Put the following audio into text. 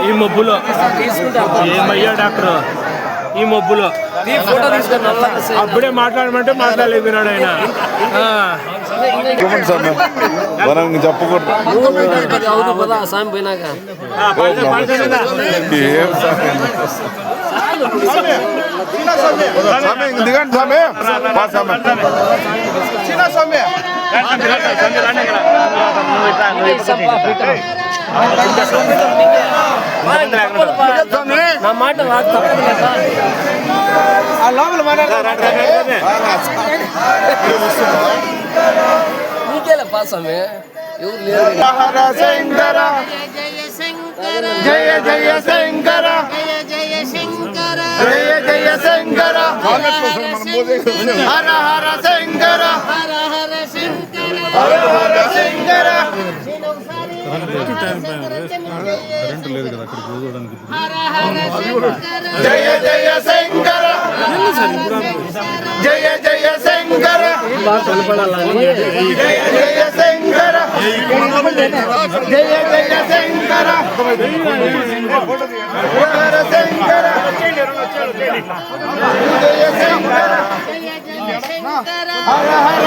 ఈ మబ్బులో ఏమయ్యా డాక్టర్ ఈ మబ్బులో అప్పుడే మాట్లాడమంటే మాట్లాడలేదు విన్నాడు ఆయన. మనం చెప్పకూడదు దిగండి స్వామి నా మాట నీకేలే పాసమే ఎవరు లేరు. జయ జయ శంకర జయ జయ శంకర హర హర శంకర హర హర శంకర. కరెంటు లేదు కదా అక్కడికి పోవడానికి. జయ జయ శంకర జయ జయ శంకర జయ జయ శంకర జయ జయ శంకర హర శంకర జయ శంకర హర హర